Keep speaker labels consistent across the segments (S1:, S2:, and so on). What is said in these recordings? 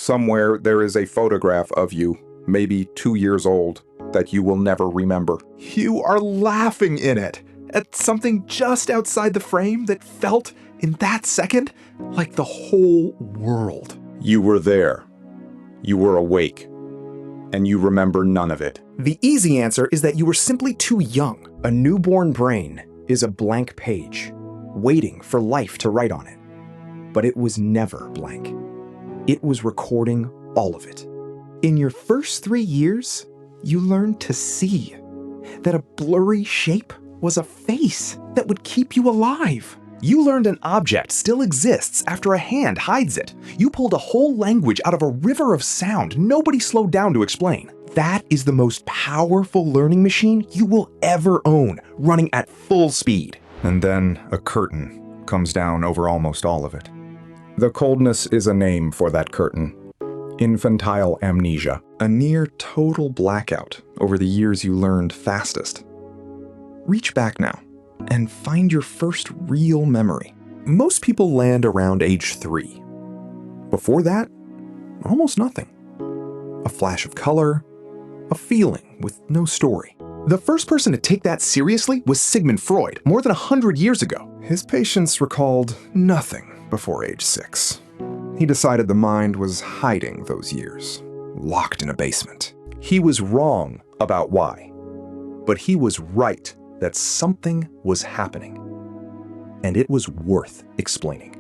S1: Somewhere there is a photograph of you, maybe 2 years old, that you will never remember.
S2: You are laughing in it at something just outside the frame that felt, in that second, like the whole world.
S1: You were there. You were awake. And you remember none of it.
S3: The easy answer is that you were simply too young. A newborn brain is a blank page, waiting for life to write on it. But it was never blank. It was recording all of it. In your first 3 years, you learned to see that a blurry shape was a face that would keep you alive. You learned an object still exists after a hand hides it. You pulled a whole language out of a river of sound nobody slowed down to explain. That is the most powerful learning machine you will ever own, running at full speed.
S4: And then a curtain comes down over almost all of it.
S1: The coldness is a name for that curtain. Infantile amnesia.
S2: A near total blackout over the years you learned fastest. Reach back now and find your first real memory. Most people land around age 3. Before that, almost nothing. A flash of color, a feeling with no story. The first person to take that seriously was Sigmund Freud, more than 100 years ago. His patients recalled nothing before age 6. He decided the mind was hiding those years, locked in a basement. He was wrong about why, but he was right that something was happening, and it was worth explaining.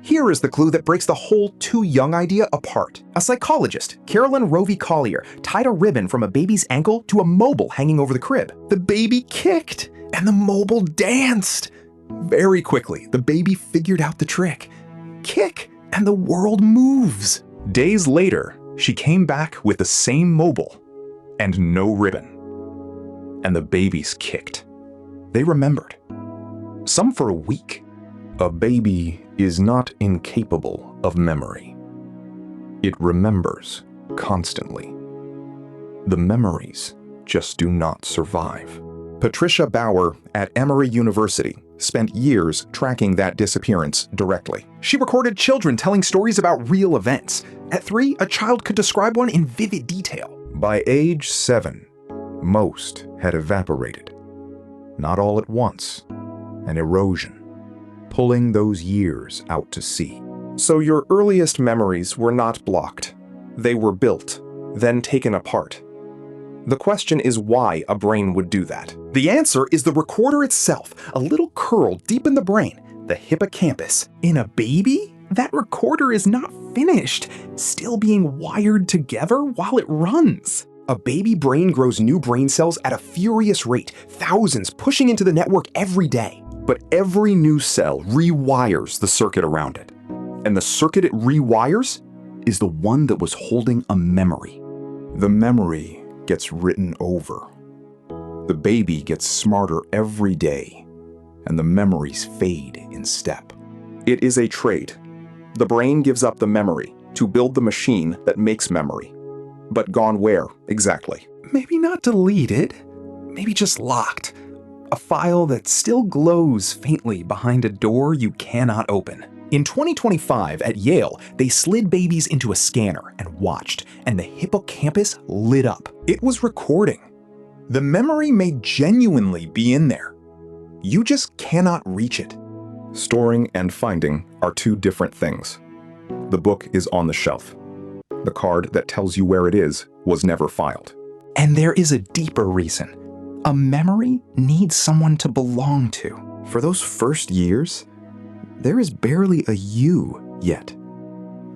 S2: Here is the clue that breaks the whole too young idea apart. A psychologist, Carolyn Rovee-Collier, tied a ribbon from a baby's ankle to a mobile hanging over the crib. The baby kicked, and the mobile danced. Very quickly, the baby figured out the trick. Kick, and the world moves. Days later, she came back with the same mobile and no ribbon. And the babies kicked. They remembered. Some for a week. A baby is not incapable of memory. It remembers constantly. The memories just do not survive. Patricia Bauer at Emory University spent years tracking that disappearance directly. She recorded children telling stories about real events. At 3, a child could describe one in vivid detail. By age 7, most had evaporated. Not all at once. An erosion, pulling those years out to sea. So your earliest memories were not blocked. They were built, then taken apart. The question is why a brain would do that. The answer is the recorder itself, a little curl deep in the brain, the hippocampus. In a baby, that recorder is not finished, still being wired together while it runs. A baby brain grows new brain cells at a furious rate, thousands pushing into the network every day. But every new cell rewires the circuit around it. And the circuit it rewires is the one that was holding a memory. The memory gets written over. The baby gets smarter every day, and the memories fade in step. It is a trade. The brain gives up the memory to build the machine that makes memory. But gone where, exactly? Maybe not deleted, maybe just locked. A file that still glows faintly behind a door you cannot open. In 2025 at Yale, they slid babies into a scanner and watched, and the hippocampus lit up. It was recording. The memory may genuinely be in there. You just cannot reach it. Storing and finding are two different things. The book is on the shelf. The card that tells you where it is was never filed. And there is a deeper reason. A memory needs someone to belong to. For those first years, there is barely a you yet.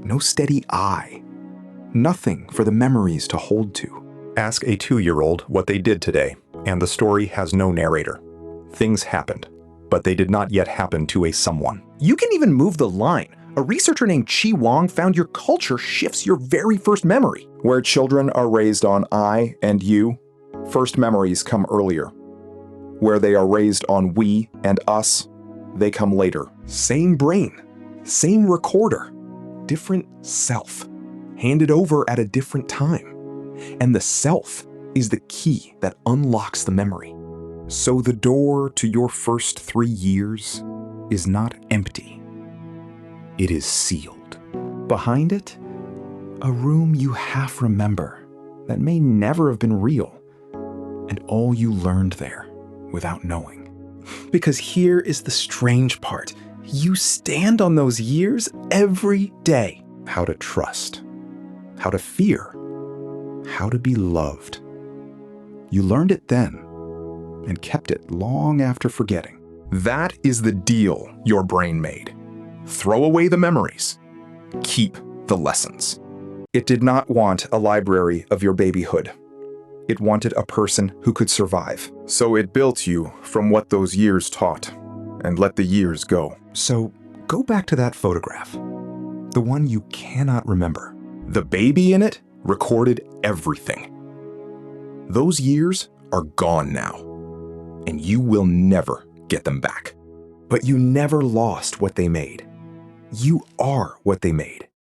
S2: No steady I. Nothing for the memories to hold to.
S4: Ask a 2-year-old what they did today, and the story has no narrator. Things happened, but they did not yet happen to a someone.
S3: You can even move the line. A researcher named Chi Wong found your culture shifts your very first memory.
S1: Where children are raised on I and you, first memories come earlier. Where they are raised on we and us, they come later.
S3: Same brain, same recorder, different self, handed over at a different time. And the self is the key that unlocks the memory. So the door to your first 3 years is not empty. It is sealed. Behind it
S2: A room you half remember that may never have been real, and all you learned there without knowing. Because here is the strange part. You stand on those years every day.
S1: How to trust, how to fear, how to be loved. You learned it then and kept it long after forgetting. That is the deal your brain made. Throw away the memories. Keep the lessons. It did not want a library of your babyhood. It wanted a person who could survive. So it built you from what those years taught, and let the years go.
S2: So go back to that photograph, the one you cannot remember.
S1: The baby in it recorded everything. Those years are gone now, and you will never get them back.
S3: But you never lost what they made. You are what they made.